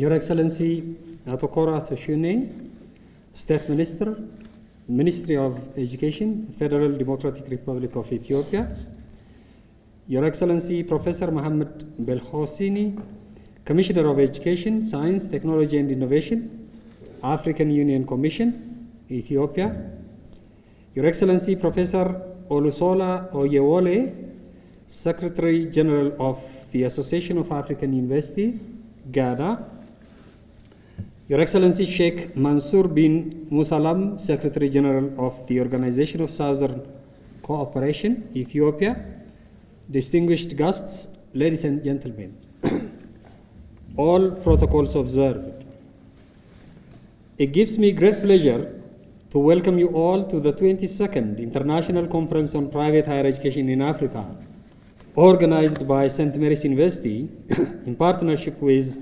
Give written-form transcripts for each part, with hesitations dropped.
Your Excellency Atokora Toshune, State Minister, Ministry of Education, Federal Democratic Republic of Ethiopia, Your Excellency Professor Mohammed Belkhosini, Commissioner of Education, Science, Technology and Innovation, African Union Commission, Ethiopia, Your Excellency Professor Olusola Oyewole, Secretary General of the Association of African Universities, Ghana, Your Excellency Sheikh Mansour bin Musalam, Secretary General of the Organization of Southern Cooperation, Ethiopia, distinguished guests, ladies and gentlemen, all protocols observed. It gives me great pleasure to welcome you all to the 22nd International Conference on Private Higher Education in Africa, organized by St. Mary's University in partnership with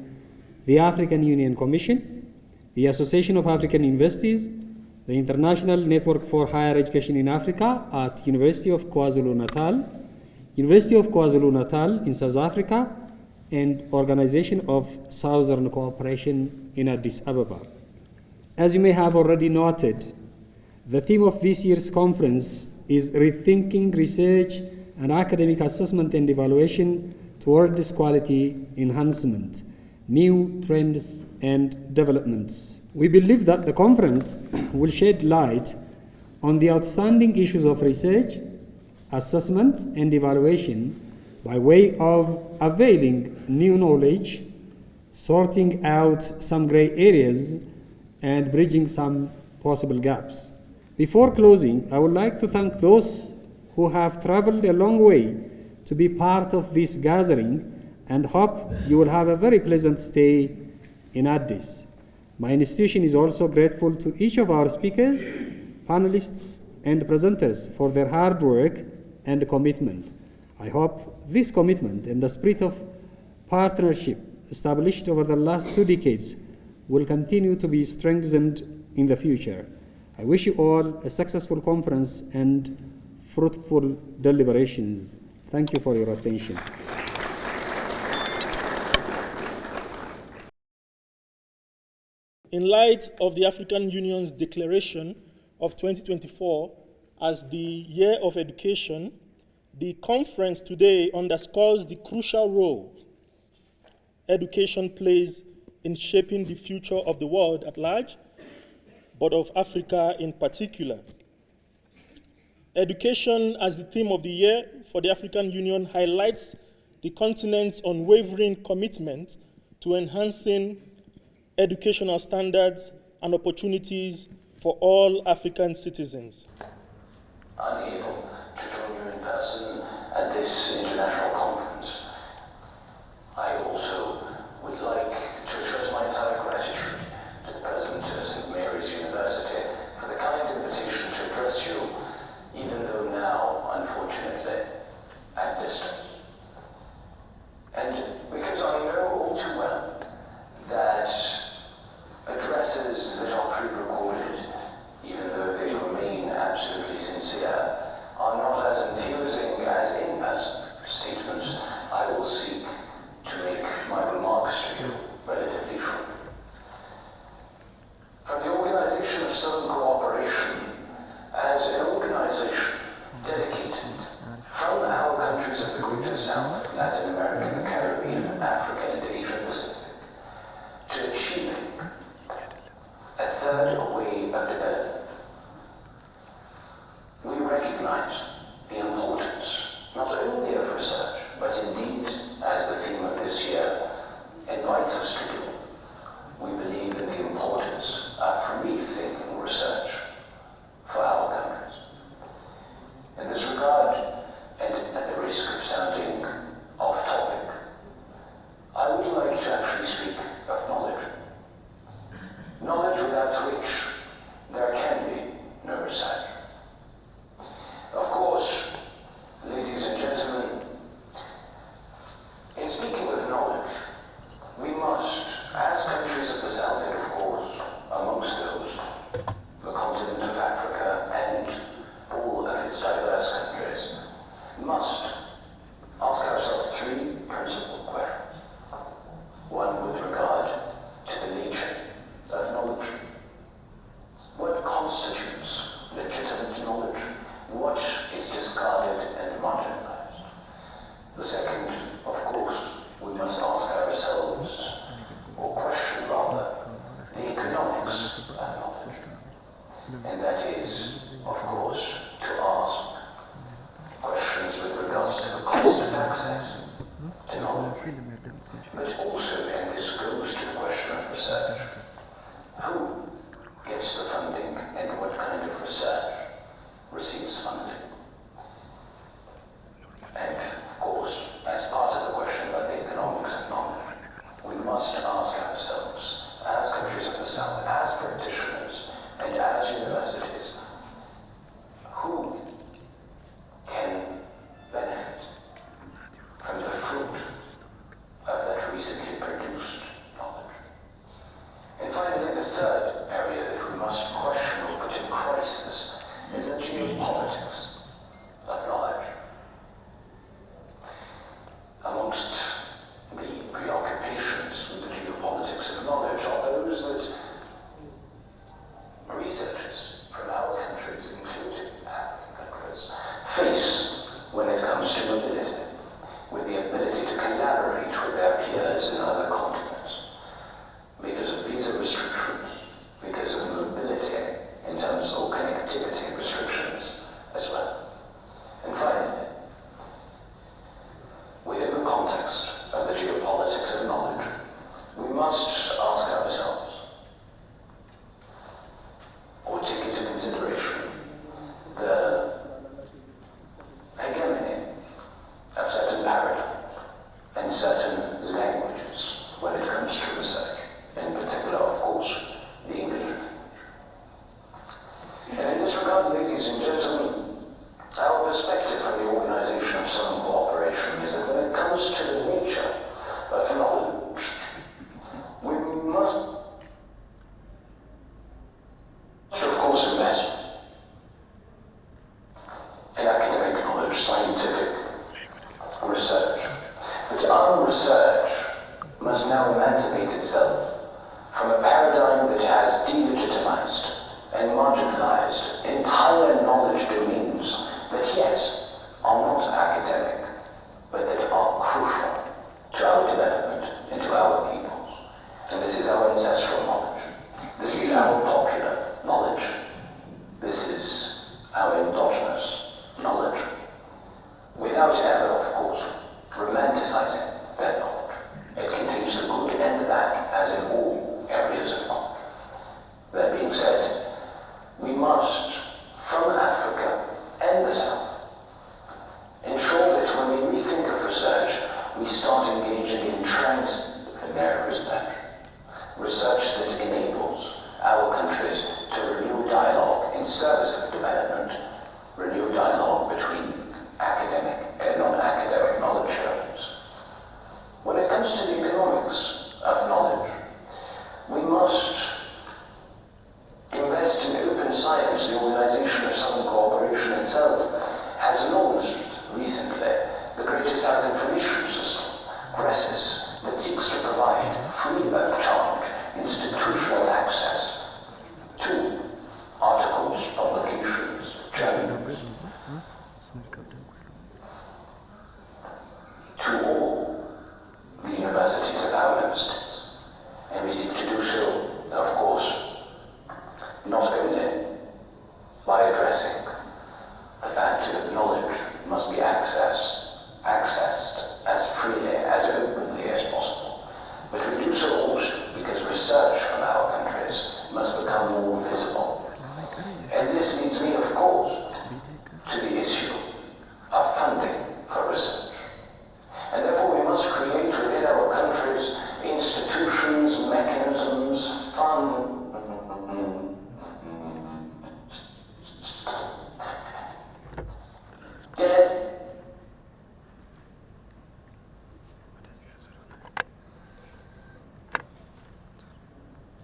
the African Union Commission, the Association of African Universities, the International Network for Higher Education in Africa at University of KwaZulu-Natal, University of KwaZulu-Natal in South Africa, and Organization of Southern Cooperation in Addis Ababa. As you may have already noted, the theme of this year's conference is Rethinking Research and Academic Assessment and Evaluation Towards Quality Enhancement, New Trends and Developments. We believe that the conference will shed light on the outstanding issues of research, assessment, and evaluation by way of availing new knowledge, sorting out some gray areas, and bridging some possible gaps. Before closing, I would like to thank those who have traveled a long way to be part of this gathering and hope you will have a very pleasant stay in Addis. My institution is also grateful to each of our speakers, panelists, and presenters for their hard work and commitment. I hope this commitment and the spirit of partnership established over the last 2 decades will continue to be strengthened in the future. I wish you all a successful conference and fruitful deliberations. Thank you for your attention. In light of the African Union's declaration of 2024 as the Year of Education, the conference today underscores the crucial role education plays in shaping the future of the world at large, but of Africa in particular. Education as the theme of the year for the African Union highlights the continent's unwavering commitment to enhancing educational standards and opportunities for all African citizens. Unable to join you in person at this international conference, I also would like to express my entire gratitude to the President of St. Mary's University for the kind invitation to address you, even though now, unfortunately, at distance. And because I know all too well that addresses that are pre-recorded, even though they remain absolutely sincere, are not as infusing as in-person statements. I will seek to make my remarks to you relatively short. From the Organization of Southern Cooperation, as an organization dedicated from our countries of the Greater South, Latin America, the Caribbean, Africa, and Asia Pacific, to achieving a third way of development. We recognize the importance not only of research, but indeed, as the theme of this year invites us to do, we believe in the importance of rethinking research for our countries. In this regard, and at the risk of sounding off topic, I would like to actually speak of knowledge. Knowledge without which there can be no research. Of course, ladies and gentlemen, in speaking of knowledge, we must, as countries of the South, and of course, amongst those, the continent of Africa and all of its diverse countries, must ask ourselves 3 principal questions. One with regard economics of knowledge. And that is, of course, to ask questions with regards to the cost of access to knowledge. But also, and this goes to the question of research, who gets the funding and what kind of research receives funding? And, of course, as part of the question about the economics of knowledge, we must ask ourselves, as countries of the South, as practitioners, and as universities, who can benefit from the fruit of that recently produced knowledge? And finally, the third area that we must question or put in crisis is the geopolitics of knowledge. Amongst the preoccupations with the geopolitics of knowledge are those that researchers from our countries, including African countries, face when it comes to mobility, with the ability to collaborate with their peers in other continents, because of visa restrictions, because of mobility in terms of connectivity restrictions as well. And finally, within the context of the geopolitics of knowledge, we must ask ourselves, or take into consideration, the hegemony of certain paradigms and certain languages when it comes to research, in particular, of course, the English language. And in this regard, ladies and gentlemen, our perspective on the Organization of Southern Cooperation is that when it comes to the nature of knowledge, we must, of course, invest in academic knowledge, scientific research. But our research must now emancipate itself from a paradigm that has delegitimized and marginalized entire knowledge domains that, yes, are not academic, but that are crucial to our development and to our peoples. And this is our ancestral knowledge. This is our popular knowledge. This is our endogenous knowledge. Without ever, of course, romanticizing that knowledge. It contains the good and the bad, as in all areas of knowledge. That being said, we must, from Africa and the South, ensure that when we rethink of research, we start engaging in transdisciplinary research. Research that enables our countries to renew dialogue in service of development, renew dialogue between academic and non-academic knowledge shareers. When it comes to the economics of knowledge, we must invest in open science. The Organization of Southern Cooperation itself has launched recently the Greater South Information System, GRESIS, that seeks to provide free of charge institutional access to articles, publications, journals, to all the universities of our member states. And we seek to do so, of course, not only by addressing the fact that knowledge must be accessed as freely, as openly as possible, but we do so also because research from our countries must become more visible. And this leads me, of course, to the issue of funding for research. And therefore we must create within our countries institutions, mechanisms, fund,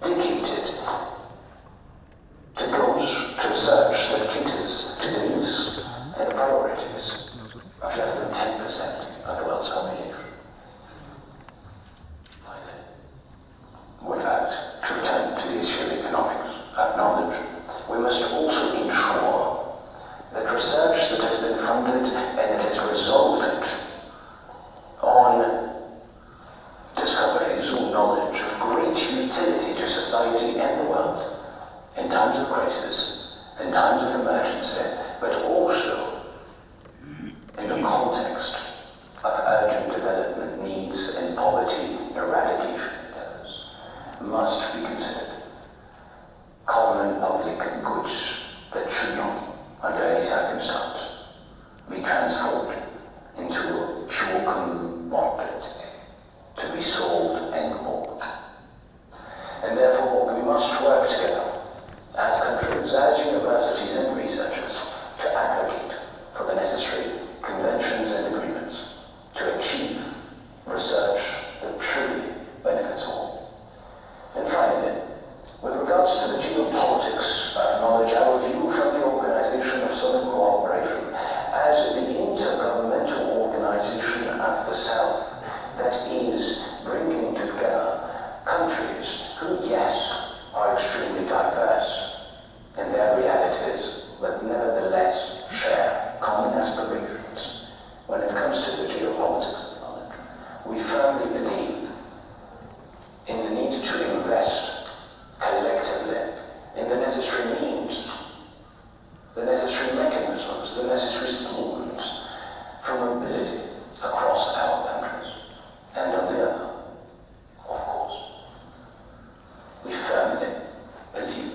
dedicated to goals, to research that caters to the needs and priorities of less than 10% of the world's population. In fact, to return to the issue of economics of knowledge, we must also ensure that research that has been funded and that has resulted on discoveries or knowledge of great utility to society humanity and the world in times of crisis, in times of emergency, but also in the context of urgent development needs and poverty eradication endeavors, must be considered common public goods that should not, under any circumstance, be transformed into a pure commodity to be sold and bought. And therefore, we must work together as countries, as universities and researchers to advocate for the necessary conventions and agreements to achieve research that truly benefits all. And finally, with regards to the geopolitics of knowledge, our view from the Organization of Southern Cooperation as the intergovernmental organization of the South that is bringing together countries who, yes, are extremely diverse in their realities, but nevertheless share common aspirations. When it comes to the geopolitics of knowledge, we firmly believe in the need to invest collectively in the necessary means, the necessary mechanisms, the necessary schemes for mobility across our countries. And on the other, of course, we firmly believe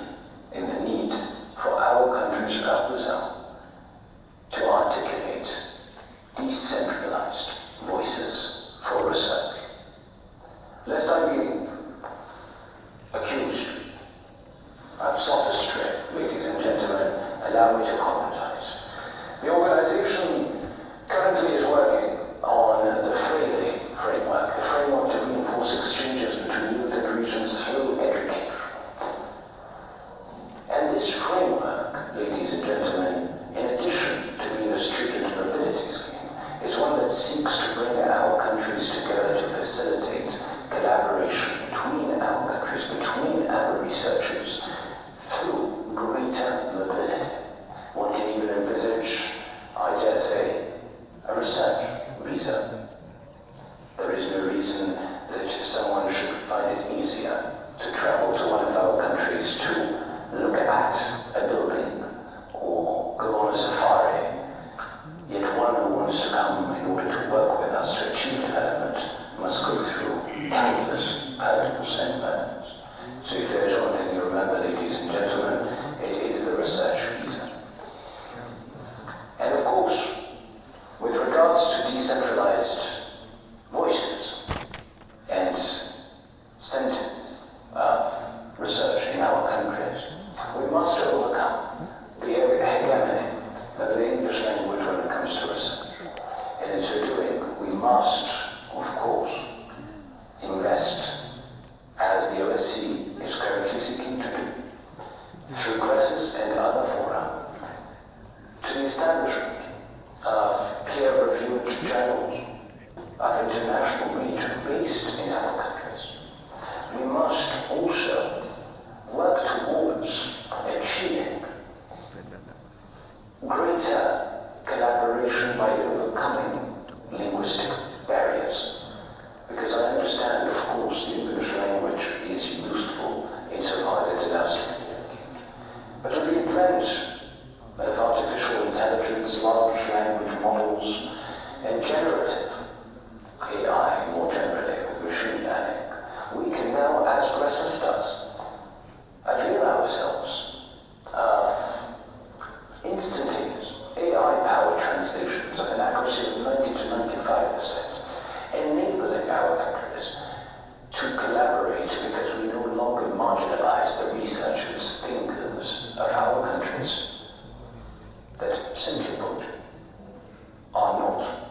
in the need for our countries of the South to articulate decentralized voices for research. Lest I be accused of sophistry, ladies and gentlemen, allow me to apologize. The organization currently is working on the Freely framework, the framework to reinforce exchanges between youth and regions through education. And this framework, ladies and gentlemen, in addition to being a student mobility scheme, is one that seeks to bring our countries together to facilitate collaboration between our countries, between our researchers, through greater mobility. One can even envisage, I dare say, a research visa. There is no reason that someone should find it easier to travel to one of our countries to look at a building or go on a safari. Yet one who wants to come in order to work with us to achieve development must go through countless hurdles and burdens. So if there's one thing you remember, ladies and gentlemen, it is the research visa. And of course, with regards to decentralized voices and centers of research in our countries, we must overcome the hegemony of the English language when it comes to research. And in so doing, we must, of course, invest, as the OSCE is currently seeking to do, through CRESIS and other fora, to the establishment of peer-reviewed journals of international nature based in our countries. We must also work towards achieving greater collaboration by overcoming linguistic barriers. Because I understand, of course, the English language is useful insofar as it allows to communicate. But with the advent of artificial intelligence, large language models, and generative AI, more generally, with machine learning, we can now, as CRESIS does, avail ourselves of instantaneous AI-powered translations of an accuracy of 90 to 95%, enabling our countries to collaborate because we no longer marginalize the researchers, thinkers of our countries that, simply put, are not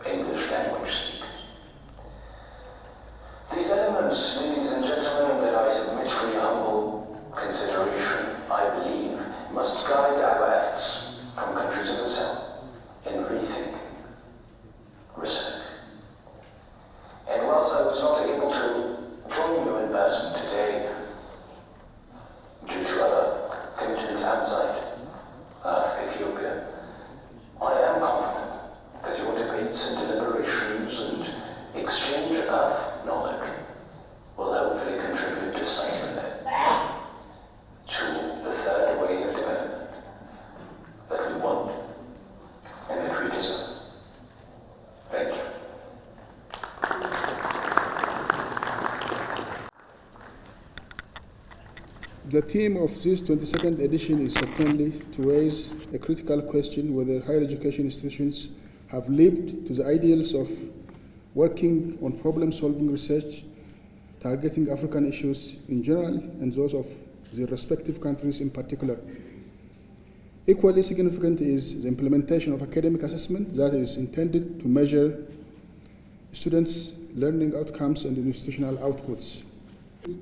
English language speakers. These elements, ladies and gentlemen, that I submit for your humble consideration, I believe, must guide our efforts from countries of the South in rethinking research. And whilst I was not able to join you in person today, due to other commitments outside of Ethiopia, I am confident that your debates and deliberations and exchange of knowledge will hopefully contribute decisively The theme of this 22nd edition is certainly to raise a critical question whether higher education institutions have lived to the ideals of working on problem-solving research targeting African issues in general and those of their respective countries in particular. Equally significant is the implementation of academic assessment that is intended to measure students' learning outcomes and institutional outputs.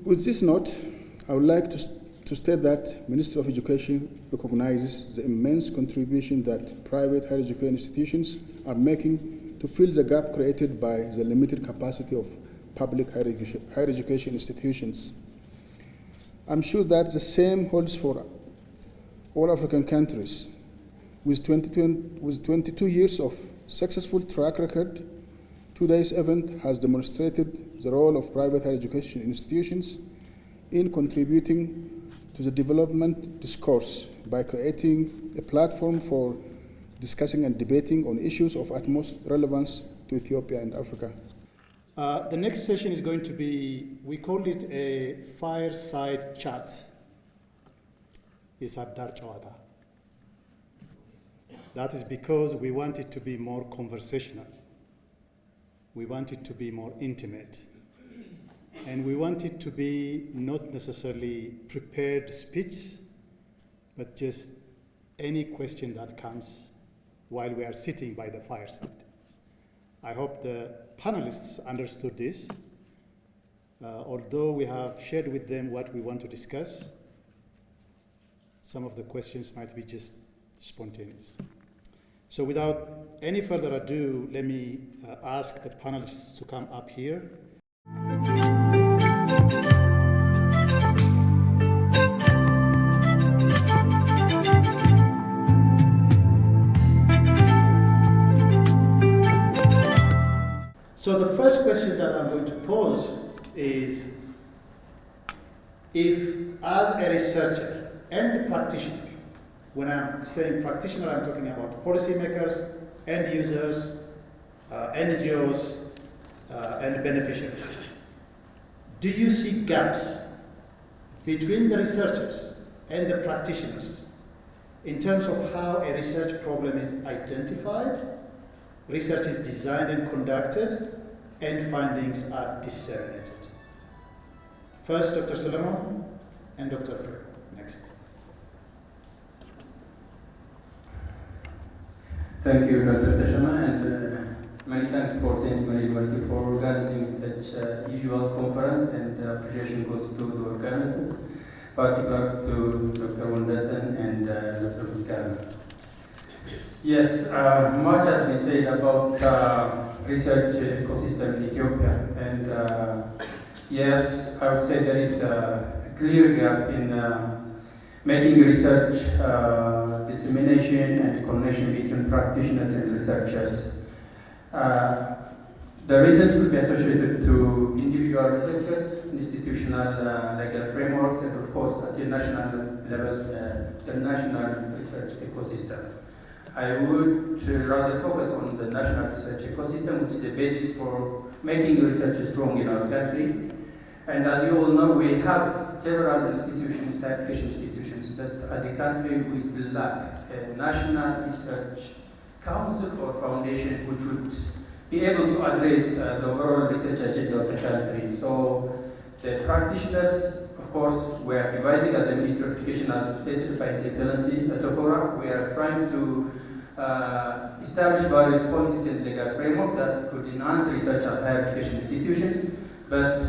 With this note, I would like to state that Ministry of Education recognizes the immense contribution that private higher education institutions are making to fill the gap created by the limited capacity of public higher education institutions. I'm sure that the same holds for all African countries. With 22 years of successful track record, today's event has demonstrated the role of private higher education institutions in contributing to the development discourse by creating a platform for discussing and debating on issues of utmost relevance to Ethiopia and Africa. The next session is going to be, we called it a fireside chat. Isabdar Chawata. That is because we want it to be more conversational. We want it to be more intimate. And we want it to be not necessarily prepared speech, but just any question that comes while we are sitting by the fireside. I hope the panelists understood this. Although we have shared with them what we want to discuss, some of the questions might be just spontaneous. So without any further ado, let me ask the panelists to come up here. So the first question that I'm going to pose is, if as a researcher and practitioner, when I'm saying practitioner, I'm talking about policymakers, end users, NGOs, and beneficiaries. Do you see gaps between the researchers and the practitioners in terms of how a research problem is identified, research is designed and conducted, and findings are disseminated? First, Dr. Solomon and Dr. Frey. Next. Thank you, Dr. Teshama, and many thanks for St. Mary University for organizing such usual conference, and appreciation goes to the organizers, particularly to Dr. Wonderson and Dr. Muskana. Yes, much has been said about research ecosystem in Ethiopia, and yes, I would say there is a clear gap in making research dissemination and connection between practitioners and researchers. The reasons could be associated to individual researchers, institutional legal frameworks, and of course at the national level, the national research ecosystem. I would rather focus on the national research ecosystem, which is the basis for making research strong in our country. And as you all know, we have several institutions, higher education institutions, but as a country we still lack a national research council or foundation which would be able to address the overall research agenda of the country. So the practitioners, of course, we are devising, as the Ministry of Education has stated by His Excellency Tokora, we are trying to establish various policies and legal frameworks that could enhance research at higher education institutions. But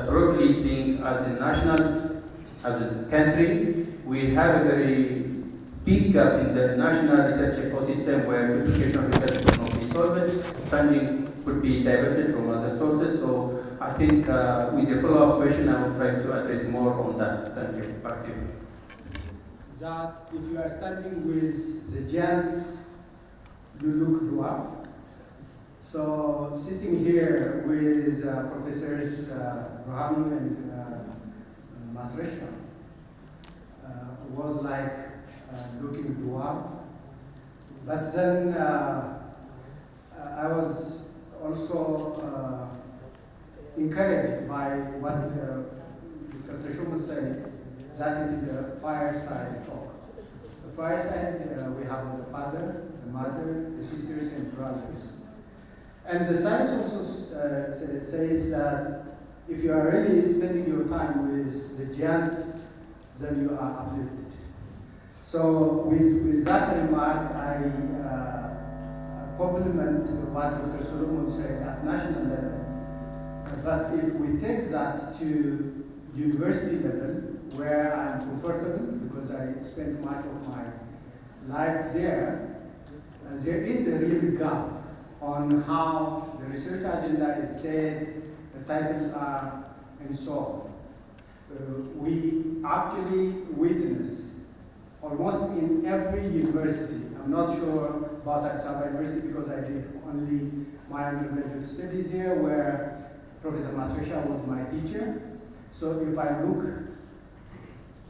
broadly speaking, as a national, as a country, we have a very big gap in the national research ecosystem where duplication of research could not be solved, funding could be diverted from other sources. So I think with a follow-up question, I will try to address more on that. Thank you. Back to you. That if you are standing with the giants, you look dwarf. So sitting here with Professors Rohani and Masresha was like looking dwarf. But then I was also encouraged by what Dr. Teshoma said, that it is a fireside talk. The fireside, we have the father, the mother, the sisters and brothers. And the science also says that if you are really spending your time with the giants, then you are uplifted. So with that remark, I compliment what Dr. Solomon said at national level. But if we take that to university level, where I'm comfortable because I spent much of my life there, there is a real gap on how the research agenda is said, the titles are, and so on. We actually witness almost in every university. I'm not sure about Addis Ababa University because I did only my undergraduate studies here, where Professor Masresha was my teacher. So if I look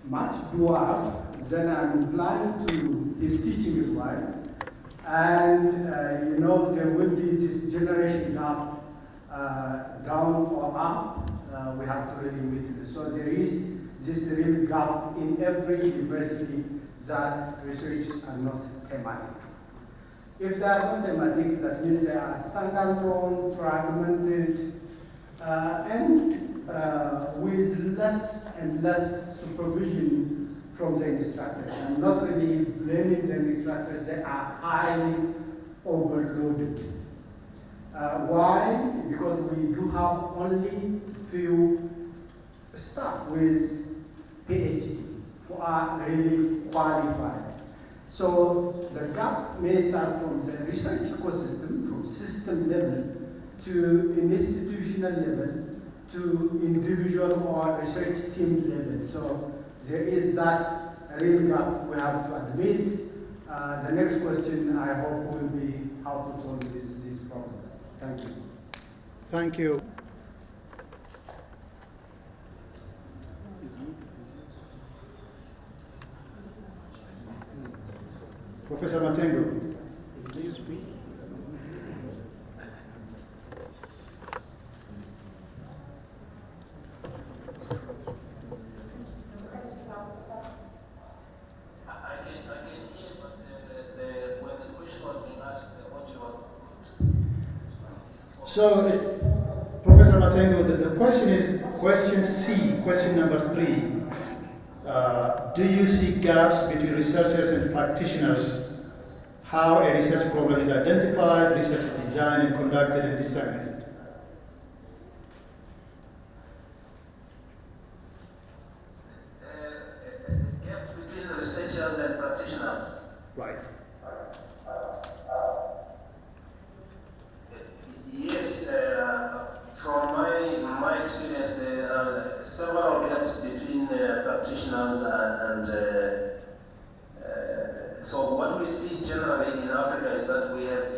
much dwarf, then I'm inclined to his teaching as well. And there will be this generation gap, down or up. We have to really witness. So there is this real gap in every university that researchers are not thematic. If they are not thematic, that means they are standalone, fragmented, and with less and less supervision from the instructors. I'm not really blaming the instructors, they are highly overloaded. Why? Because we do have only few staff with PhD who are really qualified. So the gap may start from the research ecosystem, from system level to institutional level to individual or research team level. So there is that real gap we have to admit. The next question I hope will be how to solve this problem. Thank you. Thank you. Professor Matengo. So, Professor Matengo, the question is question C, question number 3. Do you see gaps between researchers and practitioners? How a research problem is identified, research is designed and conducted and disseminated? Gap between researchers and practitioners. Right. Yes, from my experience, there are several gaps between practitioners and so what we see generally in Africa is that we have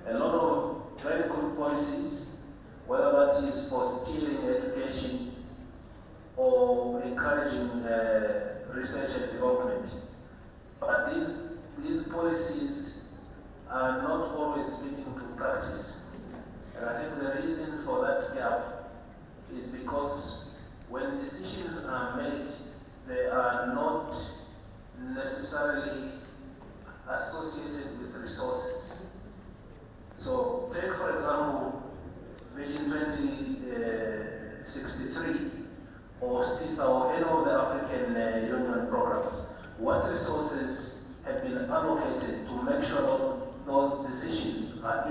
a lot of very good policies, whether that is for steering education or encouraging research and development. But these policies are not always fitting to practice. And I think the reason for that gap is because when decisions are made, they are not necessarily associated with resources. So take, for example, Vision 2063 or STISA or any of the African Union programs. What resources have been allocated to make sure those decisions are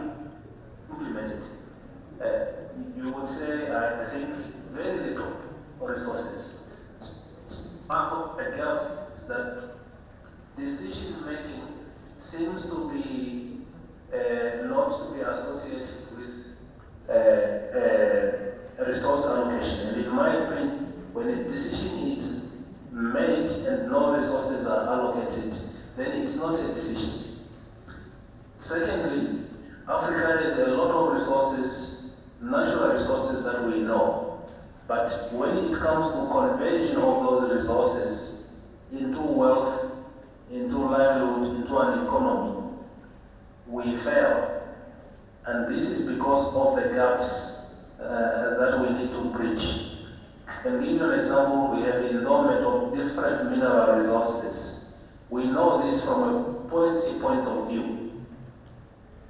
implemented? You would say, I think, very little resources. Part of the gaps is that decision making seems to be not to be associated with resource allocation. And in my opinion, when a decision is made and no resources are allocated, then it's not a decision. Secondly, Africa has a lot of resources, natural resources that we know, but when it comes to conversion of those resources into wealth, into livelihood, into an economy, we fail. And this is because of the gaps that we need to bridge. can give you an example. We have endowment of different mineral resources. We know this from a policy point of view.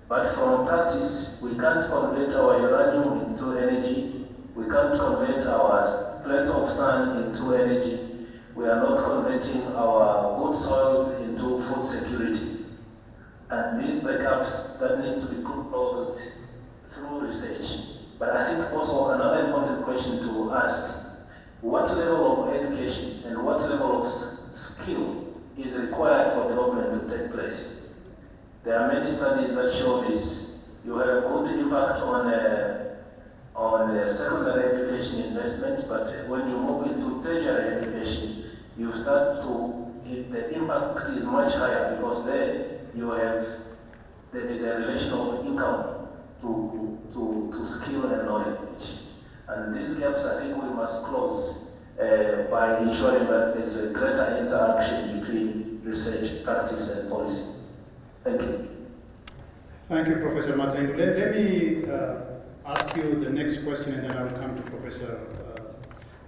But from practice, we can't convert our uranium into energy. We can't convert our plates of sand into energy. We are not converting our good soils into food security. And these backups that needs to be closed through research. But I think also another important question to ask, what level of education and what level of skill is required for development to take place? There are many studies that show this. You have good impact on secondary education investment, but when you move into tertiary education, you start to, the impact is much higher because there is a relation of income to skill and knowledge. And these gaps I think we must close by ensuring that there's a greater interaction between research, practice and policy. Thank you. Thank you, Professor Matengu. Let me ask you the next question, and then I will come to Professor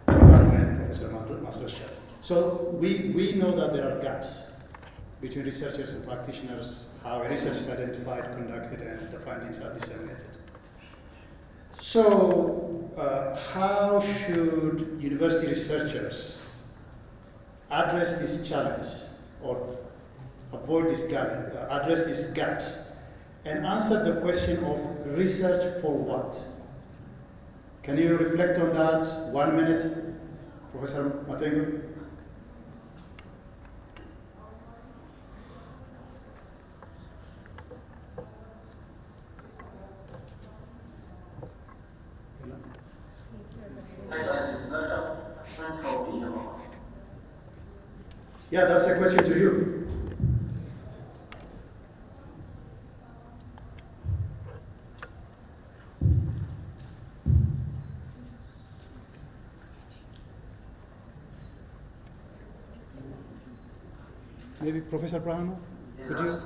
and Professor Masrasha. So we know that there are gaps between researchers and practitioners, how research is identified, conducted, and the findings are disseminated. So how should university researchers address this challenge or avoid this gap, address these gaps, and answer the question of research for what? Can you reflect on that? 1 minute, Professor Matengu. Yeah, that's a question to you. Maybe Professor Brahano, could you?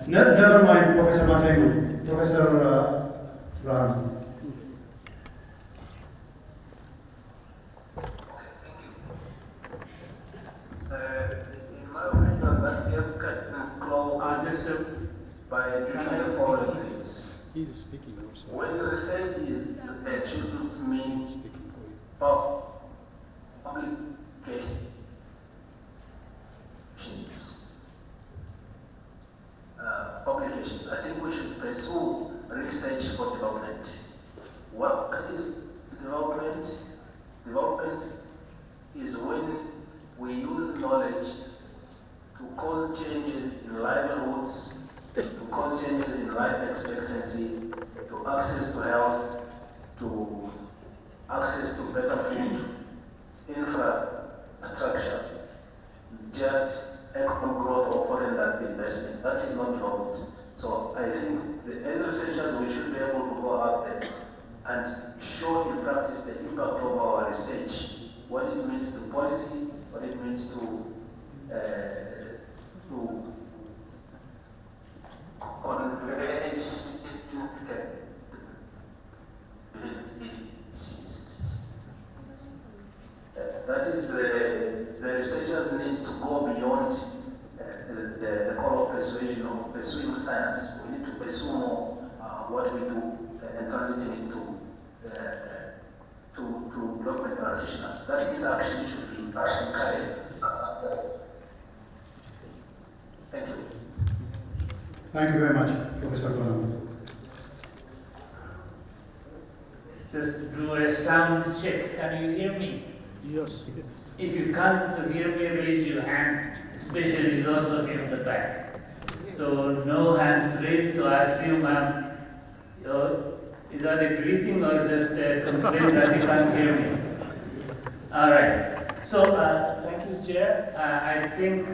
Never mind, Professor Matengu. Professor Brahano. In my opinion, that gap can close by doing the following things. He's speaking also. When research is achieved, means publications. I think we should pursue research for development. What is development? Development is when we use knowledge to cause changes in livelihoods, to cause changes in life expectancy, to access to health, to access to better food, infrastructure, just economic growth or foreign direct investment. That is not development. So I think as researchers we should be able to go out there and show in practice the impact of our research, what it means to policy, what it means to converge. That is the researchers needs to go beyond the call of persuasion or pursuing science. We need to pursue more what we do and transiting it to development practitioners. That interaction should be encouraged. Thank you. Thank you very much, Professor Brahano. Just do a sound check. Can you hear me? Yes. If you can't hear me, raise your hand. Special is also here in the back. So no hands raised, so I assume is that a greeting or just a complaint that you can't hear me? All right. So thank you, Chair. I think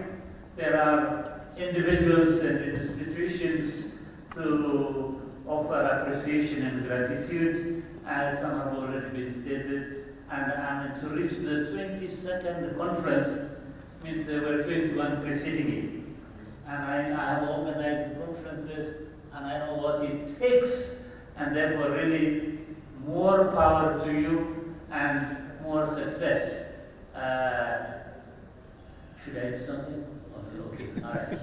there are individuals and institutions to offer appreciation and gratitude, as some have already been stated. And to reach the 22nd conference means there were 21 preceding it. And I have organized conferences and I know what it takes, and therefore really more power to you and more success. Should I do something? Okay, all right.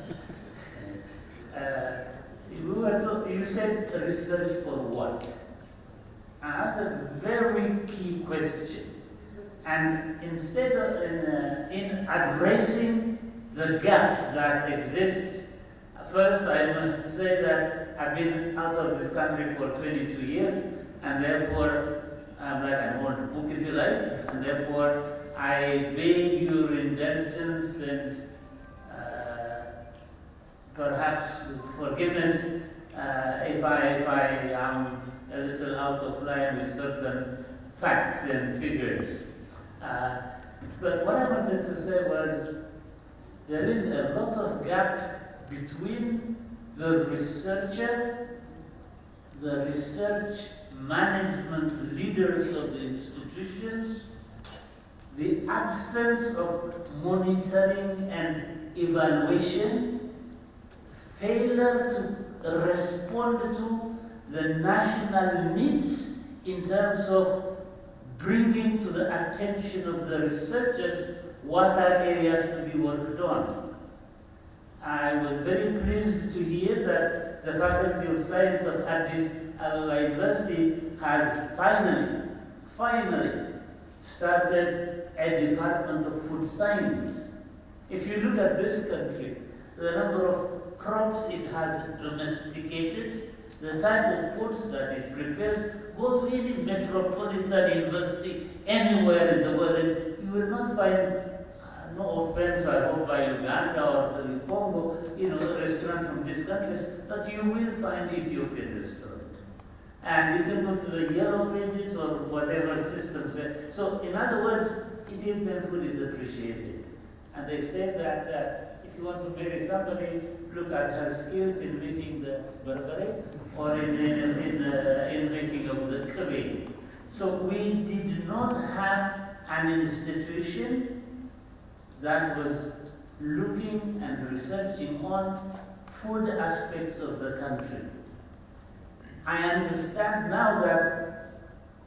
You said research for what? And that's a very key question. And instead of in addressing the gap that exists, first I must say that I've been out of this country for 22 years, and therefore I'm like an old book, if you like, and therefore I beg your indulgence and perhaps forgiveness if I am a little out of line with certain facts and figures. But what I wanted to say was there is a lot of gap between the researcher, the research management leaders of the institutions, the absence of monitoring and evaluation, failure to respond to the national needs in terms of bringing to the attention of the researchers what are areas to be worked on. I was very pleased to hear that the Faculty of Science of Addis Ababa University has finally started a Department of Food Science. If you look at this country, the number of crops it has domesticated, the type of foods that it prepares, go to any metropolitan university anywhere in the world, you will not find, no offense I hope by Uganda or the Congo, a restaurant from these countries, but you will find Ethiopian restaurant. And you can go to the Yellow Pages or whatever systems there. So in other words, Ethiopian food is appreciated. And they say that if you want to marry somebody, look at her skills in making the berbere or in making of the curry. So we did not have an institution that was looking and researching on food aspects of the country. I understand now that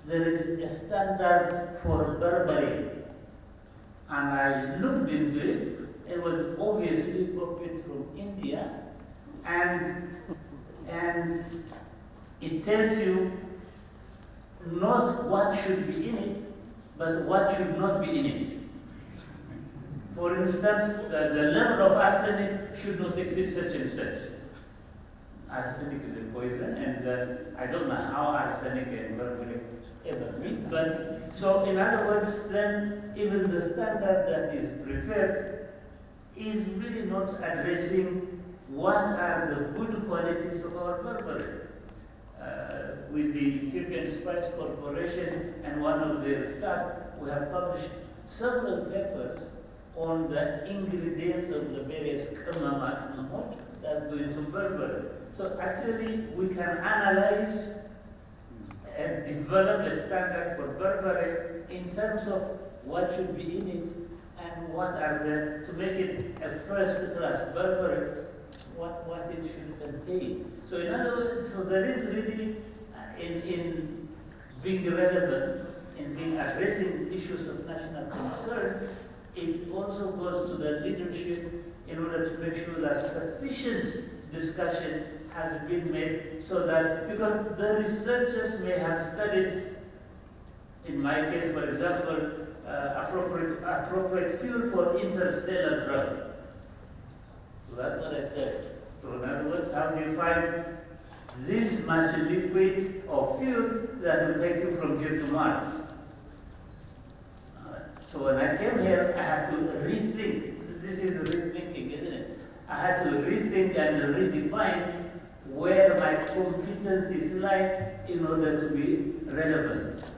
there is a standard for berbere, and I looked into it. It was obviously copied from India, and it tells you not what should be in it, but what should not be in it. For instance, the level of arsenic should not exceed such and such. Arsenic is a poison, and I don't know how arsenic and mercury ever meet, but so in other words, then even the standard that is prepared is really not addressing what are the good qualities of our berbere. With the Ethiopian Spice Corporation and one of their staff, we have published several papers on the ingredients of the various kamamat that go into berbere. So actually, we can analyze and develop a standard for berbere in terms of what should be in it and what are to make it a first-class berbere, what it should contain. So in other words, so there is really, in being relevant, in being addressing issues of national concern, it also goes to the leadership in order to make sure that sufficient discussion has been made so that, because the researchers may have studied, in my case, for example, appropriate fuel for interstellar travel. So that's what I said. So in other words, how do you find this much liquid or fuel that will take you from here to Mars? So when I came here, I had to rethink. This is rethinking, isn't it? I had to rethink and redefine where my competencies lie in order to be relevant.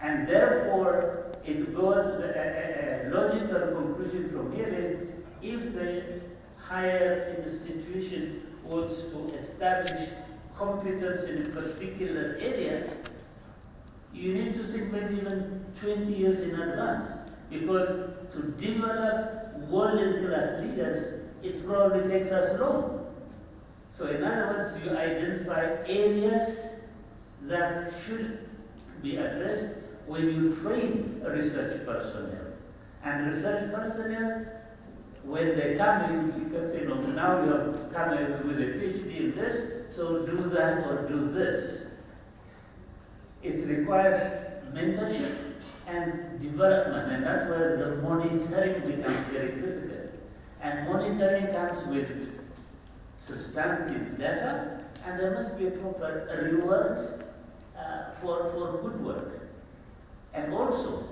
And therefore, it goes, a logical conclusion from here is, if the higher institution wants to establish competence in a particular area, you need to think maybe even 20 years in advance, because to develop world-class leaders, it probably takes us long. So in other words, you identify areas that should be addressed when you train research personnel. And research personnel, when they come in, you can say, no, now you have come in with a PhD in this, so do that or do this. It requires mentorship and development, and that's where the monitoring becomes very critical. And monitoring comes with substantive data, and there must be a proper reward for good work. And also,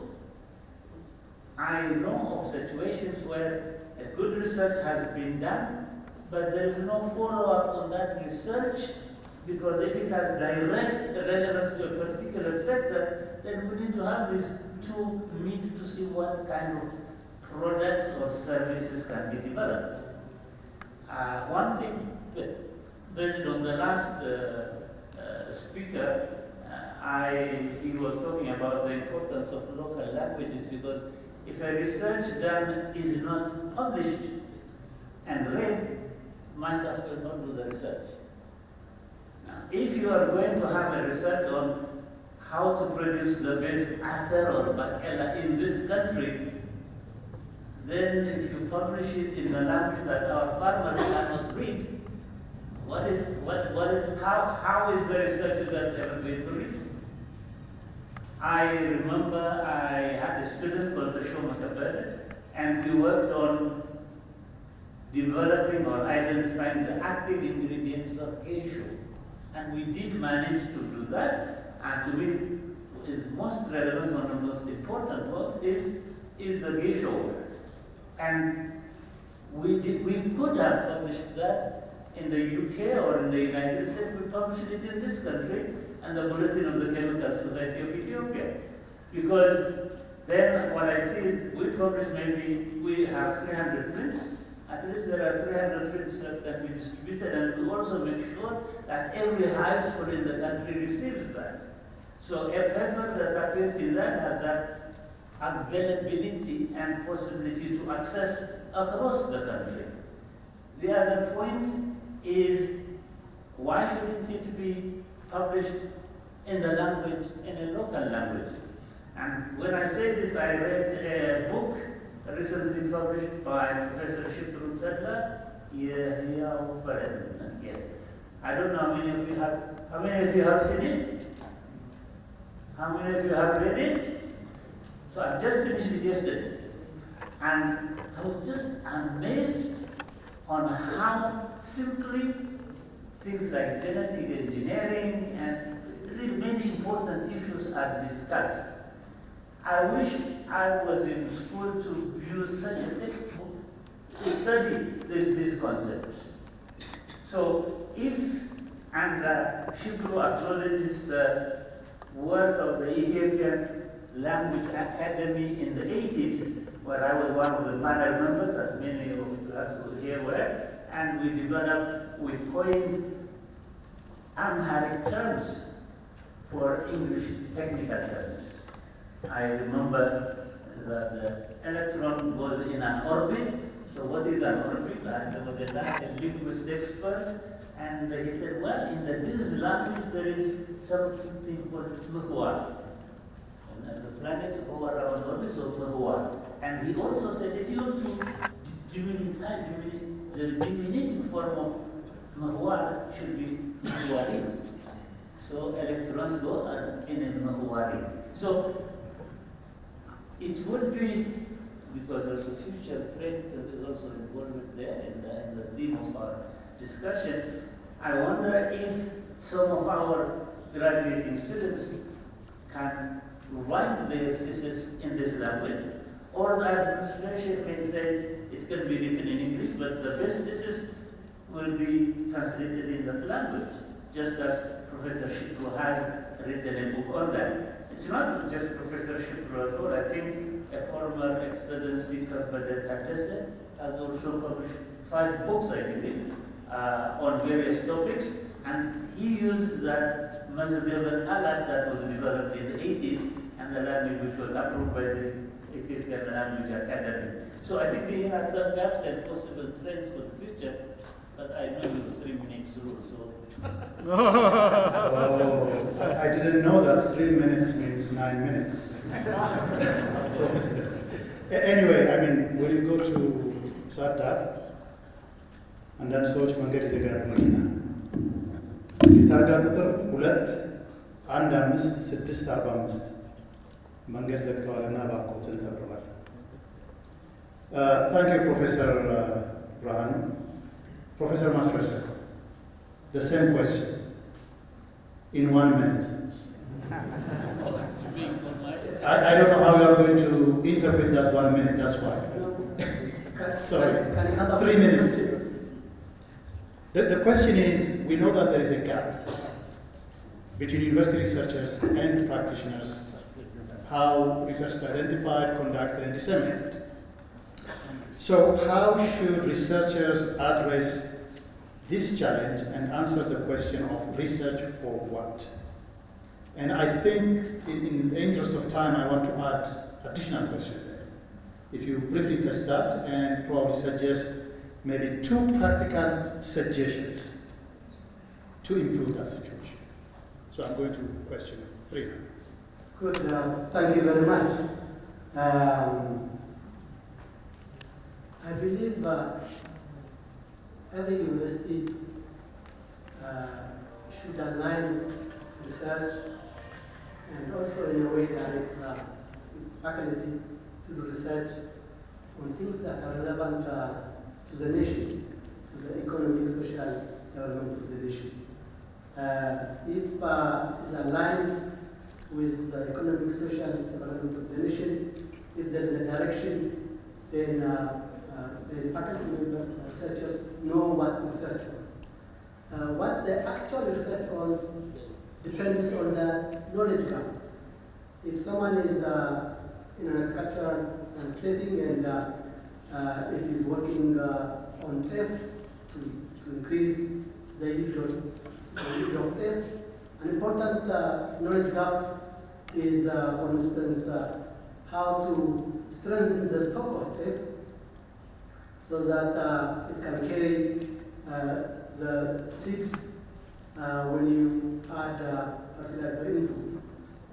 I know of situations where a good research has been done, but there is no follow-up on that research, because if it has direct relevance to a particular sector, then we need to have these two meet to see what kind of products or services can be developed. One thing, based on the last speaker, he was talking about the importance of local languages, because if a research done is not published and read, might as well not do the research. Now, if you are going to have a research on how to produce the best attar or bakela in this country, then if you publish it in the language that our farmers cannot read, how is the research that ever going to read? I remember I had a student called Tashoma Kabele, and we worked on developing or identifying the active ingredients of geisha. And we did manage to do that, and to me, the most relevant, one of the most important works is the geisha work. And we could have published that in the UK or in the United States. We published it in this country, and the Bulletin of the Chemical Society of Ethiopia. Because then what I see is we publish, maybe we have 300 prints, at least there are 300 prints that can be distributed, and we also make sure that every high school in the country receives that. So a paper that appears in that has that availability and possibility to access across the country. The other point is, why shouldn't it be published in the language, in a local language? And when I say this, I read a book recently published by Professor Shipru Tadla, yes. I don't know how many of you have seen it? How many of you have read it? So I just finished it yesterday. And I was just amazed on how simply things like genetic engineering and really many important issues are discussed. I wish I was in school to use such a textbook to study these concepts. So if, and Shipru acknowledges the work of the Ethiopian Language Academy in the 80s, where I was one of the panel members, as many of us here were, and we coined Amharic terms for English technical terms. I remember that the electron goes in an orbit. So what is an orbit? And there was a linguist expert, and he said, well, in the Giz language there is something called Muhwar. The planets go around orbits of Muhwar. And he also said, if you want to the diminutive form of Muhwar should be Muhwarit. So electrons go in a Muhwarit. So it would be, because also future trends is also involved there in the theme of our discussion, I wonder if some of our graduating students can write their thesis in this language, or the administration may say it can be written in English, but the best thesis will be translated in that language, just as Professor Shipru has written a book on that. It's not just Professor Shipru at all. I think a former Excellency Kasbadet Hadesle has also published 5 books, I believe, on various topics, and he used that Mazdabat Alat that was developed in the 80s and the language which was approved by the Ethiopian Language Academy. So I think there are some gaps and possible trends for the future, but I know you have 3 minutes. through. So Oh, I didn't know that 3 minutes means 9 minutes. Anyway, I mean, when you go to Sadar, and then ሰዎች መንገድ ይዘጋሉ መኪና የታርጋ ቁጥር 2-15645 መንገድ ዘግተዋልና እባክዎትን ተብለዋል። Thank you, Professor Brahanu. Professor Masrasa, the same question in 1 minute. I don't know how you are going to interpret that 1 minute, that's why. Sorry, 3 minutes. The question is, we know that there is a gap between university researchers and practitioners, how research is identified, conducted, and disseminated. So how should researchers address this challenge and answer the question of research for what? And I think in the interest of time, I want to add additional question there. If you briefly touch that and probably suggest maybe 2 practical suggestions to improve that situation. So I'm going to question 3. Good, thank you very much. I believe every university should align its research and also in a way direct its faculty to do research on things that are relevant to the nation, to the economic, social development of the nation. If it is aligned with the economic, social development of the nation, if there is a direction, then the faculty members, researchers know what to research on. What they actually research on depends on the knowledge gap. If someone is in an agricultural setting and if he's working on theft to increase the yield of theft, an important knowledge gap is, for instance, how to strengthen the stock of theft so that it can carry the seeds when you add fertilizer input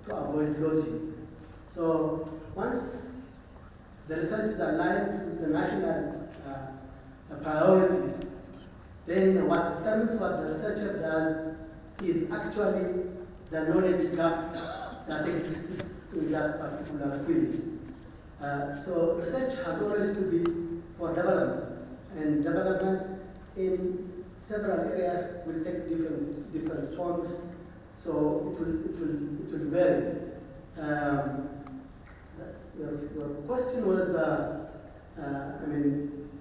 to avoid lodging. So once the research is aligned to the national priorities, then what determines what the researcher does is actually the knowledge gap that exists in that particular field. So research has always to be for development, and development in several areas will take different forms. So it will vary. Your question was,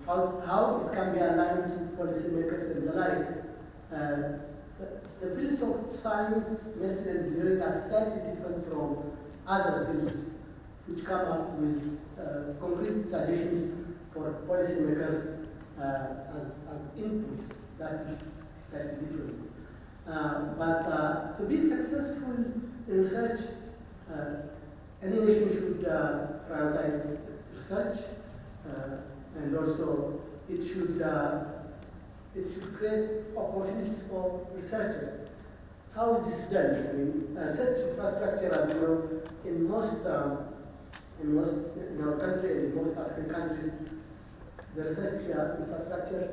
how it can be aligned to policymakers and the like. The fields of science, medicine, and engineering are slightly different from other fields, which come up with concrete suggestions for policymakers as inputs. That is slightly different. But to be successful in research, any nation should prioritize its research, and also it should create opportunities for researchers. How is this done? I mean, research infrastructure, as you know, in our country and in most African countries, the research infrastructure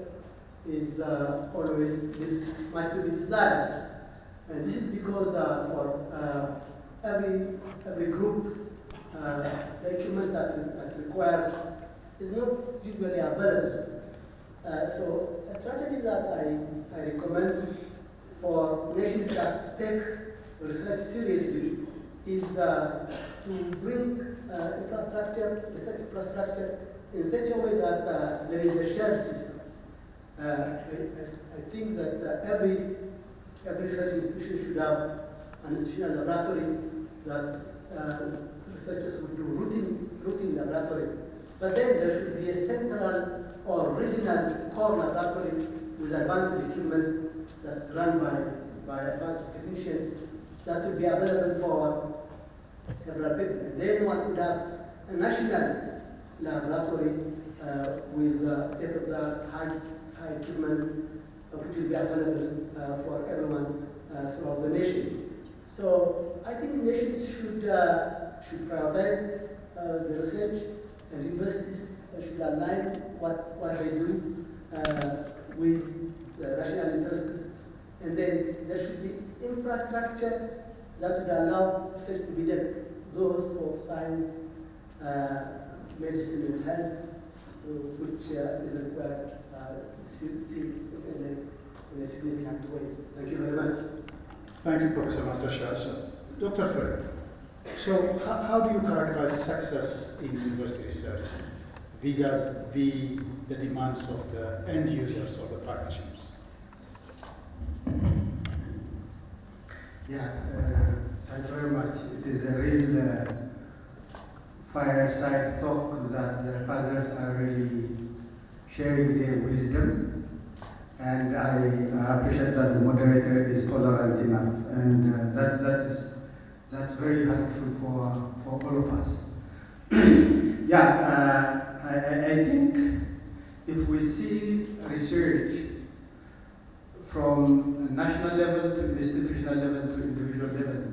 is always leaves much to be desired, and this is because for every group, the equipment that's required is not usually available. So a strategy that I recommend for nations that take research seriously is to bring research infrastructure in such a way that there is a shared system. I think that every research institution should have an institutional laboratory that researchers would do routine laboratory. But then there should be a central or regional core laboratory with advanced equipment that's run by advanced technicians that would be available for several people. And then one would have a national laboratory with state-of-the-art high equipment which will be available for everyone throughout the nation. So I think nations should prioritize the research, and universities should align what they do with the national interests, and then there should be infrastructure that would allow research to be done. Those for science, medicine, and health, which is required in a significant way. Thank you very much. Thank you, Professor Master-Shah. Dr. Fred, so how do you characterize success in university research vis-a-vis the demands of the end users or the practitioners? Yeah, thank you very much. It is a real fireside talk that the fathers are really sharing their wisdom. And I appreciate that the moderator is tolerant enough, and that's very helpful for all of us. Yeah, I think if we see research from national level to institutional level to individual level,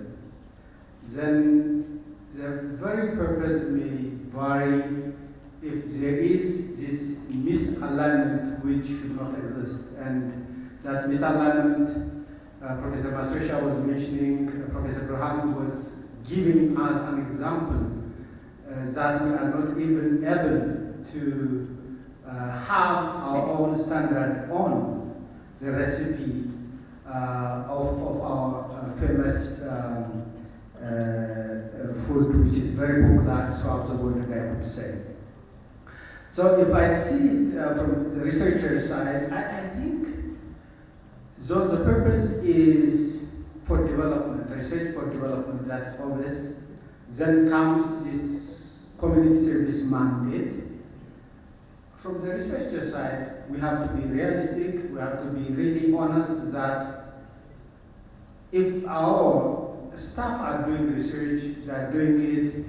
then the very purpose may vary if there is this misalignment which should not exist. And that misalignment, Professor Master-Shah was mentioning, Professor Burhan was giving us an example that we are not even able to have our own standard on the recipe of our famous food, which is very popular throughout the world, I would say. So if I see it from the researcher side, I think though the purpose is for development, research for development, that's obvious, then comes this community service mandate. From the researcher side, we have to be realistic, we have to be really honest that if our staff are doing research, they are doing it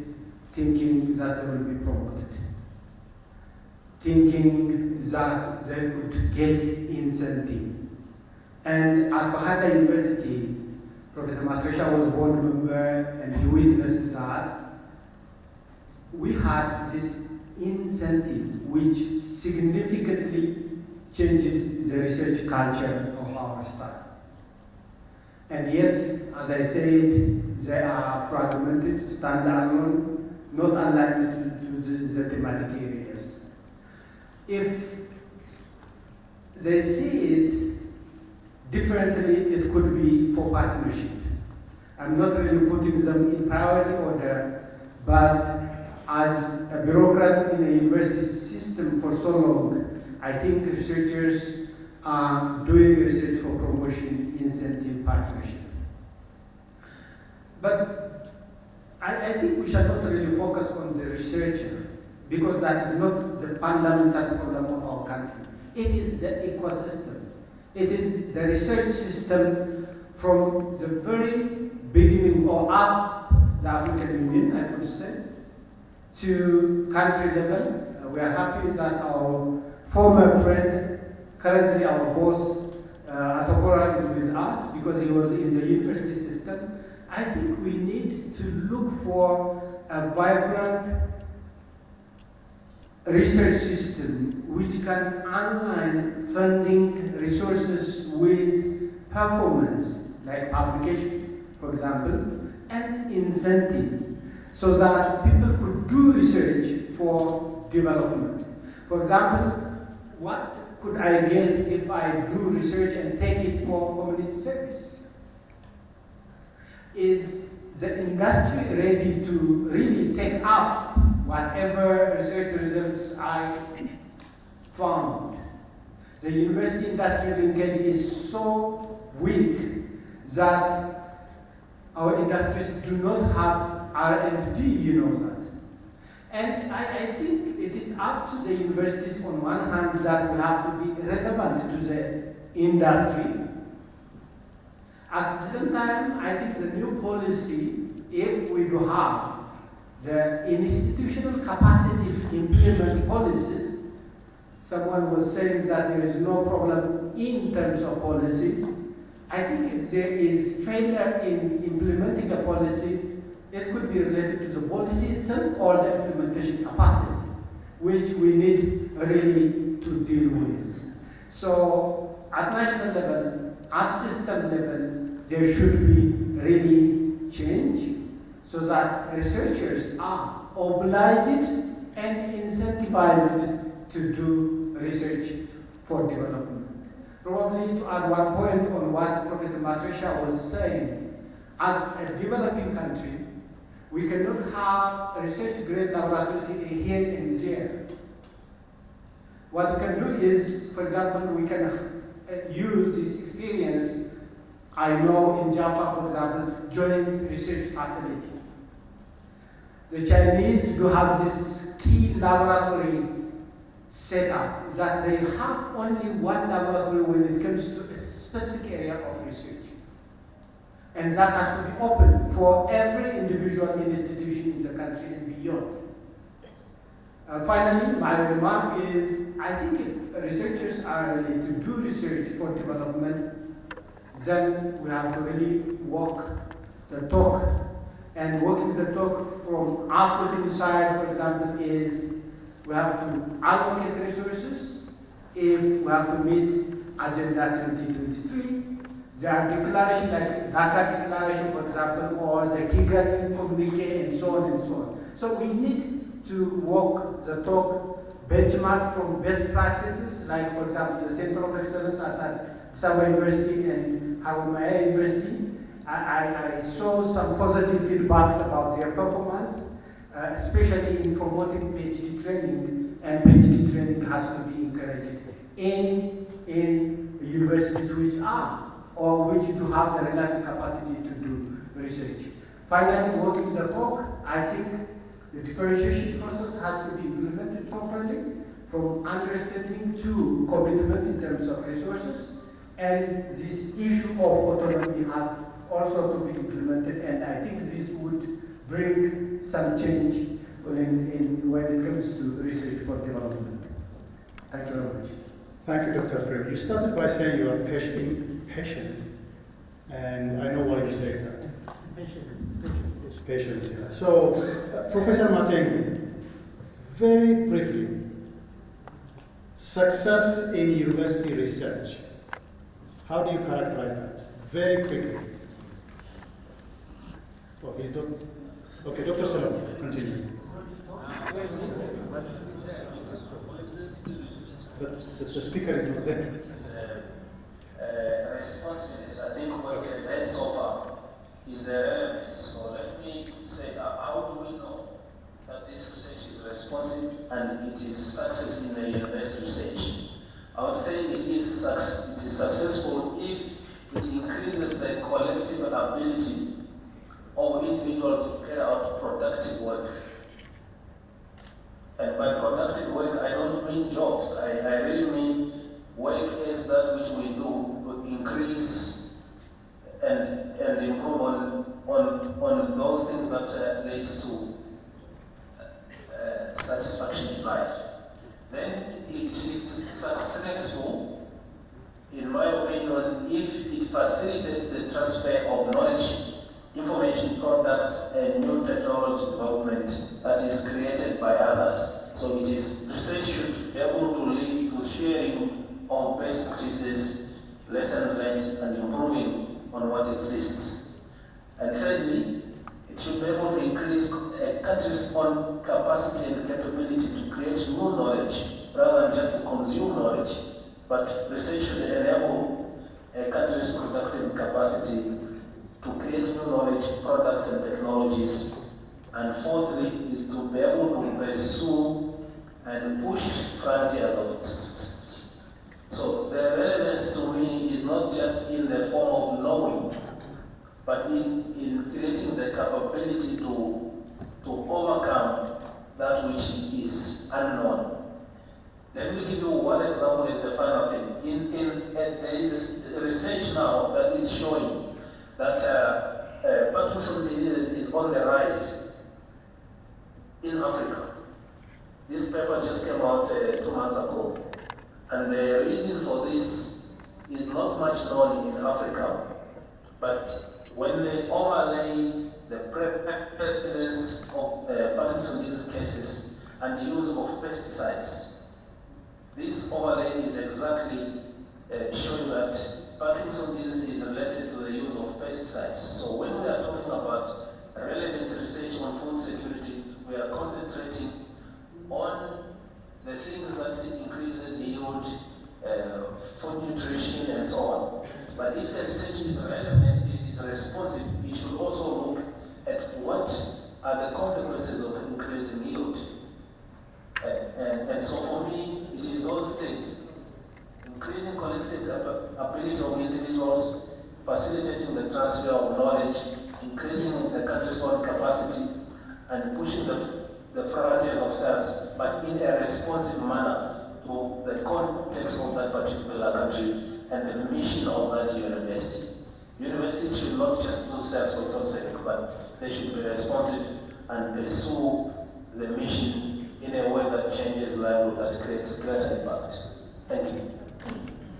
thinking that they will be promoted, thinking that they could get incentive. And at Bahata University, Professor Master-Shah was board member, and he witnessed that we had this incentive which significantly changes the research culture of our staff. And yet, as I said, they are fragmented, standalone, not aligned to the thematic areas. If they see it differently, it could be for partnership. I'm not really putting them in priority order, but as a bureaucrat in a university system for so long, I think researchers are doing research for promotion, incentive, partnership. But I think we should not really focus on the researcher, because that is not the fundamental problem of our country. It is the ecosystem. It is the research system from the very beginning or up the African Union, I would say, to country level. We are happy that our former friend, currently our boss, Atokora, is with us because he was in the university system. I think we need to look for a vibrant research system which can align funding resources with performance, like application, for example, and incentive, so that people could do research for development. For example, what could I get if I do research and take it for community service? Is the industry ready to really take up whatever research results I found? The university industry linkage is so weak that our industries do not have R&D, you know that. And I think it is up to the universities on one hand that we have to be relevant to the industry. At the same time, I think the new policy, if we do have the institutional capacity to implement policies, someone was saying that there is no problem in terms of policy. I think if there is failure in implementing a policy, it could be related to the policy itself or the implementation capacity, which we need really to deal with. So at national level, at system level, there should be really change so that researchers are obliged and incentivized to do research for development. Probably to add one point on what Professor Masresha was saying, as a developing country, we cannot have research-grade laboratories here and there. What we can do is, for example, we can use this experience. I know in Japan, for example, joint research facility. The Chinese do have this key laboratory setup that they have only one laboratory when it comes to a specific area of research. And that has to be open for every individual institution in the country and beyond. Finally, my remark is, I think if researchers are ready to do research for development, then we have to really walk the talk. And walking the talk from African side, for example, is we have to allocate resources if we have to meet Agenda 2023. There are declarations like Dhaka Declaration, for example, or the Kigali Communique, and so on and so on. So we need to walk the talk, benchmark from best practices, like, for example, the Center of Excellence at Saba University and Haromaya University. I saw some positive feedbacks about their performance, especially in promoting PhD training, and PhD training has to be encouraged in universities which are or which do have the relative capacity to do research. Finally, walking the talk, I think the differentiation process has to be implemented properly, from understanding to commitment in terms of resources, and this issue of autonomy has also to be implemented, and I think this would bring some change when it comes to research for development. Thank you very much. Thank you, Dr. Frey. You started by saying you are patient, and I know why you say that. Patience, yeah. So, Professor Matengu, very briefly, success in university research, how do you characterize that? Very quickly. Oh, he's done. Okay, Dr. Salom, continue. But the speaker is not there. Response to this, I think what we have read so far is the relevance. So let me say, how do we know that this research is responsive and it is success in the university research? I would say it is successful if it increases the collective ability of individuals to carry out productive work. And by productive work, I don't mean jobs. I really mean work is that which we do to increase and improve on those things that leads to satisfaction in life. Then it is successful, in my opinion, if it facilitates the transfer of knowledge, information, products, and new technology development that is created by others. So it is research should be able to lead to sharing of best practices, lessons learned, and improving on what exists. And thirdly, it should be able to increase a country's own capacity and capability to create new knowledge rather than just to consume knowledge. But research should enable a country's productive capacity to create new knowledge, products, and technologies. And fourthly, is to be able to pursue and push frontiers of So the relevance to me is not just in the form of knowing, but in creating the capability to overcome that which is unknown. Let me give you one example as a final thing. There is a research now that is showing that Parkinson's disease is on the rise in Africa. This paper just came out 2 months ago. And the reason for this is not much known in Africa, but when they overlay the presence of Parkinson's disease cases and the use of pesticides, this overlay is exactly showing that Parkinson's disease is related to the use of pesticides. So when we are talking about relevant research on food security, we are concentrating on the things that increases yield, food nutrition, and so on. But if the research is relevant, it is responsive, we should also look at what are the consequences of increasing yield. And so for me, it is those things: increasing collective ability of individuals, facilitating the transfer of knowledge, increasing the country's own capacity, and pushing the frontiers of science, but in a responsive manner to the context of that particular country and the mission of that university. Universities should not just do science for its own sake, but they should be responsive and pursue the mission in a way that changes life, that creates greater impact. Thank you.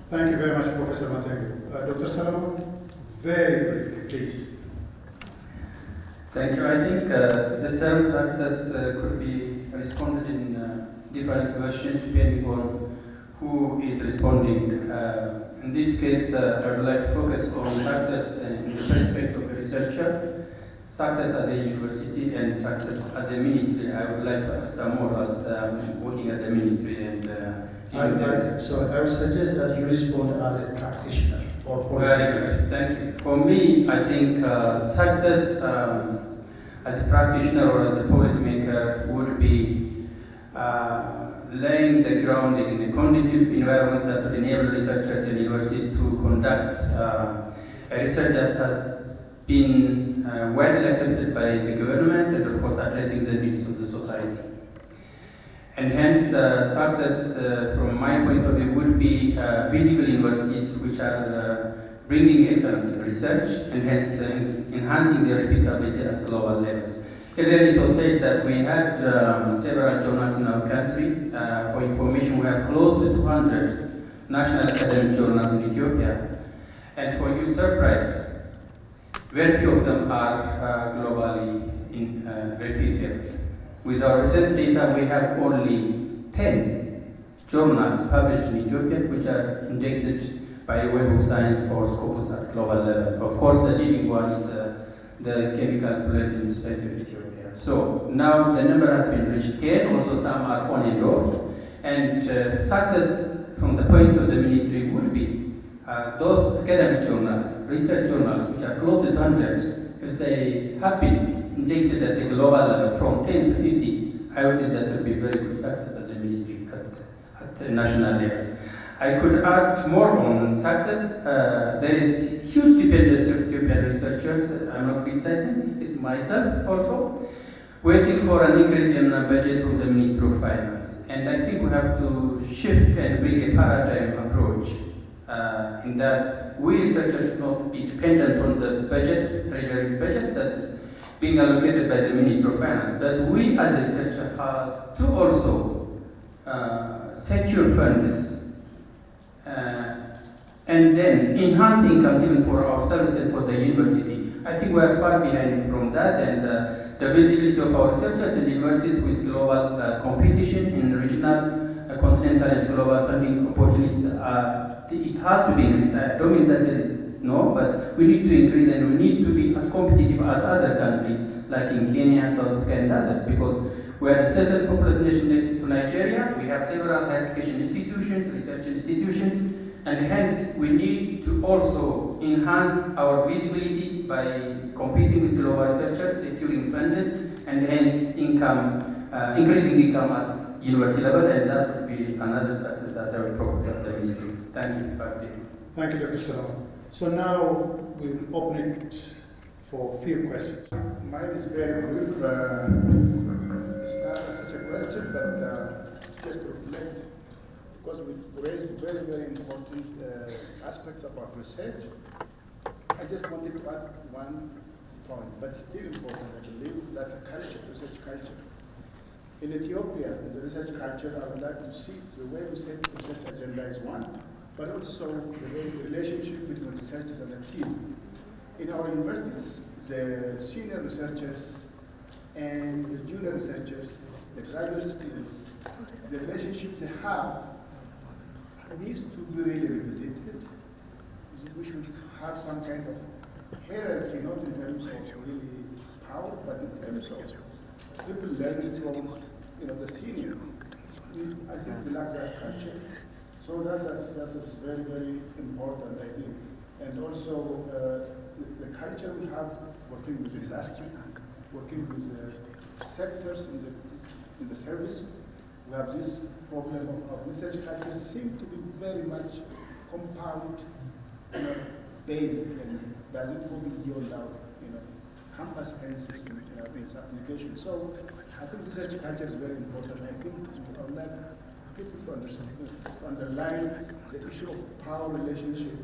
Thank you very much, Professor Matengo. Dr. Salomon, very briefly, please. Thank you. I think the term success could be responded in different versions depending on who is responding. In this case, I would like to focus on success in the perspective of a researcher, success as a university, and success as a ministry. I would like to have some more as working at the ministry and. So I would suggest that you respond as a practitioner or policy. Very good, thank you. For me, I think success as a practitioner or as a policymaker would be laying the ground in a conducive environment that would enable researchers and universities to conduct a research that has been widely accepted by the government and of course addressing the needs of the society. And hence, success from my point of view would be visible universities which are bringing excellence in research and hence enhancing their repeatability at global levels. Earlier it was said that we had several journals in our country. For information, we have close to 200 national academic journals in Ethiopia. And for your surprise, very few of them are globally repeated. With our recent data, we have only 10 journals published in Ethiopia which are indexed by Web of Science or Scopus at global level. Of course, the leading one is the Chemical Bulletin Society of Ethiopia. So now the number has been reached 10, also some are on and off. And success from the point of the ministry would be those academic journals, research journals, which are close to 100, if they have been indexed at the global level from 10 to 50, I would say that would be very good success as a ministry at the national level. I could add more on success. There is huge dependence of Ethiopian researchers. I'm not criticizing, it's myself also, waiting for an increase in budget from the Ministry of Finance. And I think we have to shift and bring a paradigm approach in that we researchers should not be dependent on the budget, treasury budget that's being allocated by the Ministry of Finance, but we as a researcher have to also secure funds and then enhance incomes even for our services for the university. I think we are far behind from that, and the visibility of our researchers and universities with global competition in regional, continental, and global funding opportunities, it has to be increased. I don't mean that there is no, but we need to increase and we need to be as competitive as other countries, like in Kenya, South Africa, and others, because we are the second populous nation next to Nigeria. We have several higher education institutions, research institutions, and hence we need to also enhance our visibility by competing with global researchers, securing funds, and hence income, increasing income at university level, and that would be another success that I will propose at the ministry. Thank you. Back to you. Thank you, Dr. Salomon. So now we'll open it for a few questions. Mine is very brief. It's not such a question, but just to reflect, because we raised very, very important aspects about research. I just wanted to add one point, but still important, I believe, that's a culture, research culture. In Ethiopia, as a research culture, I would like to see the way we set research agenda is one, but also the relationship between researchers and the team. In our universities, the senior researchers and the junior researchers, the graduate students, the relationship they have needs to be really revisited. We should have some kind of hierarchy, not in terms of really power, but in terms of people learning from the senior. I think we lack that culture. So that's very, very important, I think. And also the culture we have working with industry, working with sectors in the service. We have this problem of our research cultures seem to be very much compound based and doesn't go beyond our campus fences in its application. So I think research culture is very important. I think I would like people to understand, to underline the issue of power relationship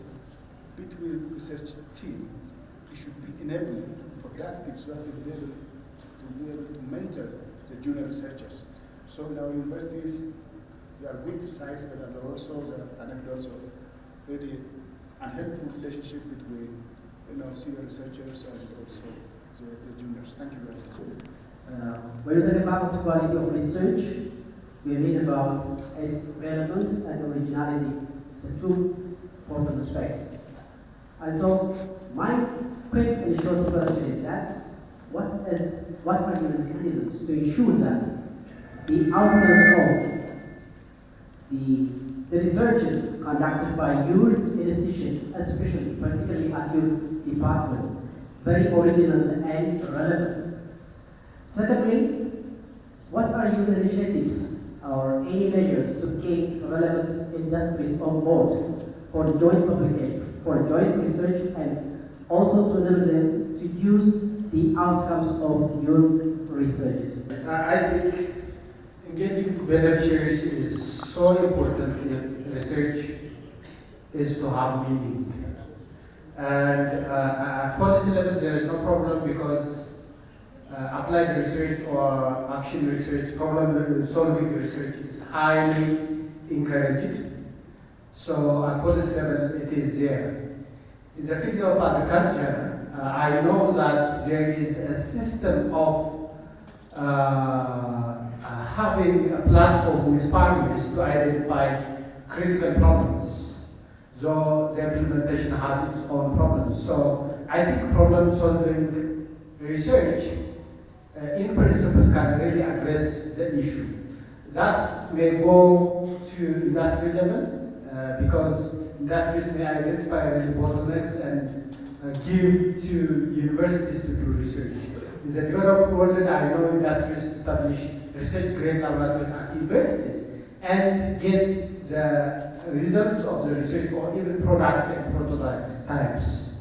between research team. It should be enabled, productive, so that to be able to mentor the junior researchers. So in our universities, there are good sides, but there are also the anecdotes of really unhelpful relationship between senior researchers and also the juniors. Thank you very much. When we talk about quality of research, we mean about its relevance and originality, the two important aspects. And so my quick and short question is that what are the mechanisms to ensure that the outcomes of the researches conducted by your institution, especially particularly at your department, very original and relevant? Secondly, what are your initiatives or any measures to gain relevant industries on board for joint publication, for joint research, and also to enable them to use the outcomes of your researches? I think engaging beneficiaries is so important if research is to have meaning. And at policy level, there is no problem because applied research or action research, problem-solving research is highly encouraged. So at policy level, it is there. In the field of agriculture, I know that there is a system of having a platform with farmers to identify critical problems, though the implementation has its own problems. So I think problem-solving research in principle can really address the issue. That may go to industry level because industries may identify really bottlenecks and give to universities to do research. In the developed world, I know industries establish research-grade laboratories at universities and get the results of the research or even products and prototypes.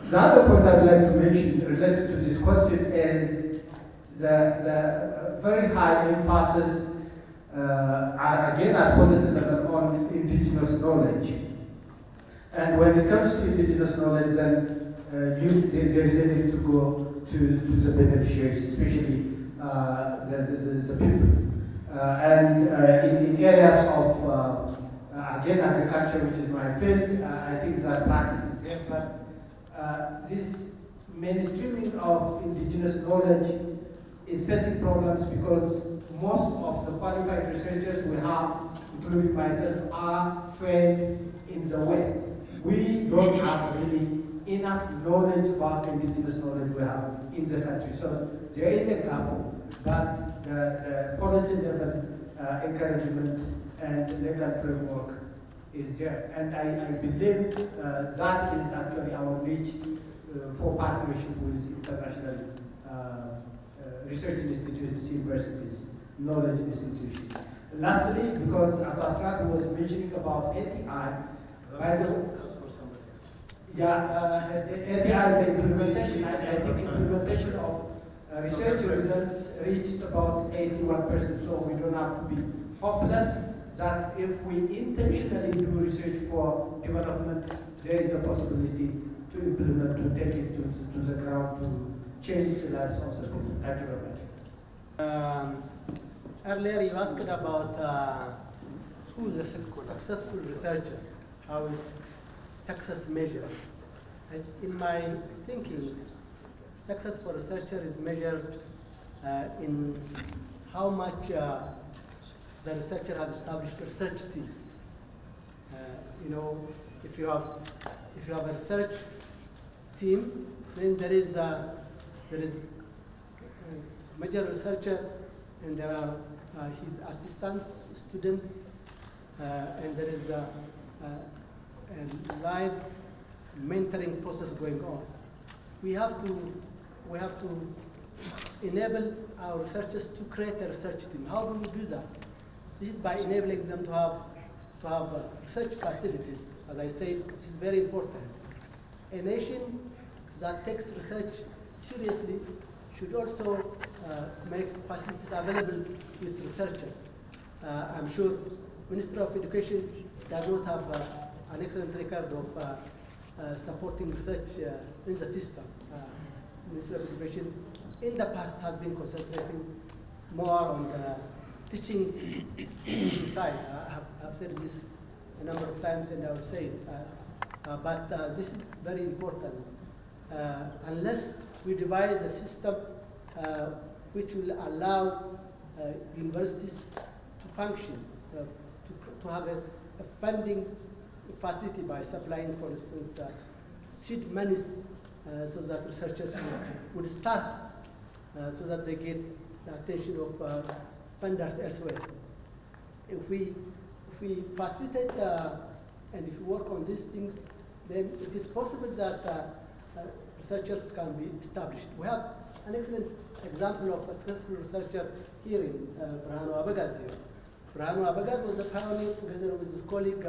The other point I'd like to mention related to this question is the very high emphasis, again at policy level, on indigenous knowledge. And when it comes to indigenous knowledge, then there is a need to go to the beneficiaries, especially the people. And in areas of, again, agriculture, which is my field, I think that practice is there. But this mainstreaming of indigenous knowledge is facing problems because most of the qualified researchers we have, including myself, are trained in the West. We don't have really enough knowledge about the indigenous knowledge we have in the country. So there is a gap, but the policy level encouragement and legal framework is there. And I believe that is actually our niche for partnership with international research institutes, universities, knowledge institutions. Lastly, because Asrat was mentioning about ATI, that's for somebody else. Yeah, ATI, the implementation, I think implementation of research results reaches about 81%, so we don't have to be hopeless that if we intentionally do research for development, there is a possibility to implement, to take it to the ground, to change the lives of the people. Thank you very much. Earlier you asked about who is a successful researcher, how is success measured. And in my thinking, success for a researcher is measured in how much the researcher has established a research team. If you have a research team, then there is a major researcher, and there are his assistants, students, and there is a live mentoring process going on. We have to enable our researchers to create a research team. How do we do that? This is by enabling them to have research facilities. As I said, which is very important. A nation that takes research seriously should also make facilities available with researchers. I'm sure Ministry of Education does not have an excellent record of supporting research in the system. Ministry of Education in the past has been concentrating more on the teaching side. I've said this a number of times and I will say it. But this is very important. Unless we devise a system which will allow universities to function, to have a funding facility by supplying, for instance, seed monies so that researchers would start, so that they get the attention of funders elsewhere. If we facilitate and if we work on these things, then it is possible that researchers can be established. We have an excellent example of a successful researcher here in Brahanu Abagaz here. Brahanu Abagaz was a pioneer together with his colleague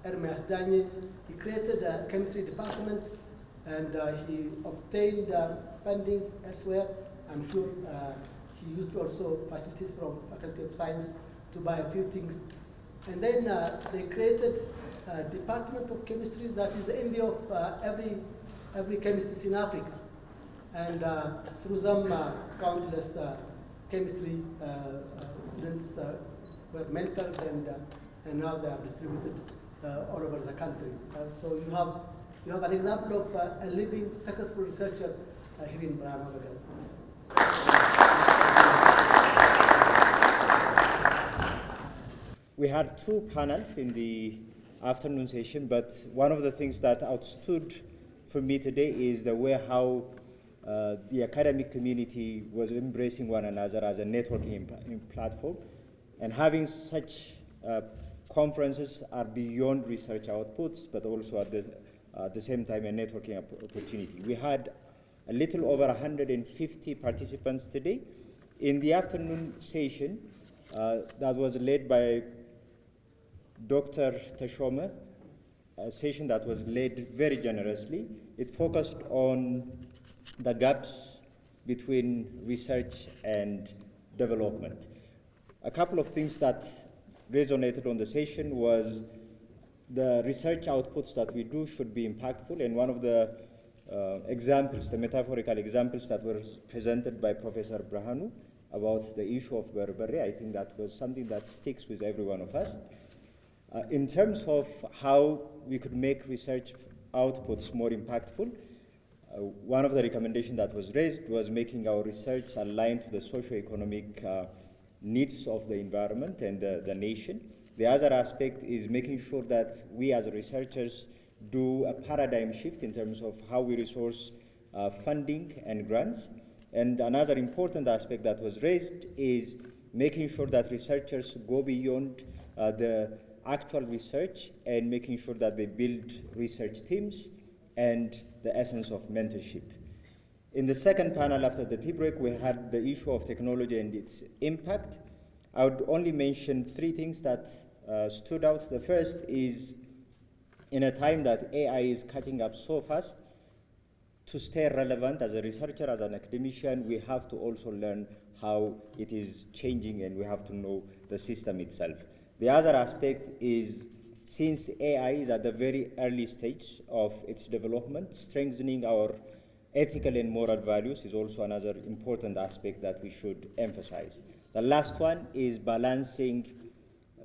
Ermias Danye. He created a chemistry department and he obtained funding elsewhere. I'm sure he used also facilities from Faculty of Science to buy a few things. And then they created a department of chemistry that is the envy of every chemist in Africa. And through them, countless chemistry students were mentored and now they are distributed all over the country. So you have an example of a living, successful researcher here in Brahanu Abagaz. We had two panels in the afternoon session, but one of the things that outstood for me today is the way how the academic community was embracing one another as a networking platform, and having such conferences are beyond research outputs, but also at the same time a networking opportunity. We had a little over 150 participants today. In the afternoon session, that was led by Dr. Tashoma, a session that was led very generously. It focused on the gaps between research and development. A couple of things that resonated on the session was the research outputs that we do should be impactful, and one of the examples, the metaphorical examples that were presented by Professor Brahanu about the issue of Berbere, I think that was something that sticks with every one of us. In terms of how we could make research outputs more impactful, one of the recommendations that was raised was making our research aligned to the socio-economic needs of the environment and the nation. The other aspect is making sure that we as researchers do a paradigm shift in terms of how we resource funding and grants. And another important aspect that was raised is making sure that researchers go beyond the actual research and making sure that they build research teams and the essence of mentorship. In the second panel after the tea break, we had the issue of technology and its impact. I would only mention three things that stood out. The first is, in a time that AI is catching up so fast, to stay relevant as a researcher, as an academician, we have to also learn how it is changing, and we have to know the system itself. The other aspect is, since AI is at the very early stage of its development, strengthening our ethical and moral values is also another important aspect that we should emphasize. The last one is balancing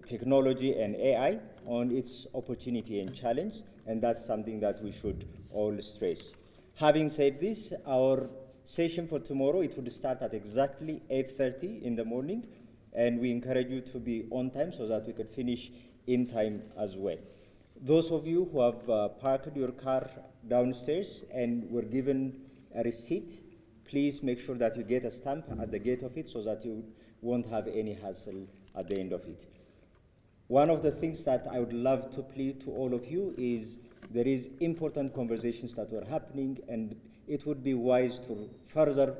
technology and AI on its opportunity and challenge, and that's something that we should all stress. Having said this, our session for tomorrow, it would start at exactly 8:30 in the morning, and we encourage you to be on time so that we could finish in time as well. Those of you who have parked your car downstairs and were given a receipt, please make sure that you get a stamp at the gate of it so that you won't have any hassle at the end of it. One of the things that I would love to plead to all of you is there is important conversations that were happening, and it would be wise to further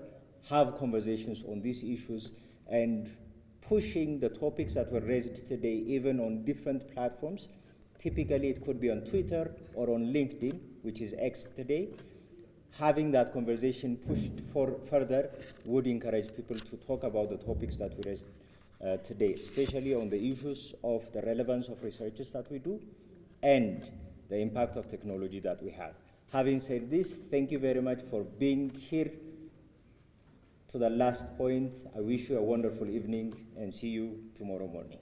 have conversations on these issues and pushing the topics that were raised today even on different platforms. Typically, it could be on Twitter or on LinkedIn, which is X today. Having that conversation pushed further would encourage people to talk about the topics that we raised today, especially on the issues of the relevance of researches that we do and the impact of technology that we have. Having said this, thank you very much for being here. To the last point, I wish you a wonderful evening and see you tomorrow morning.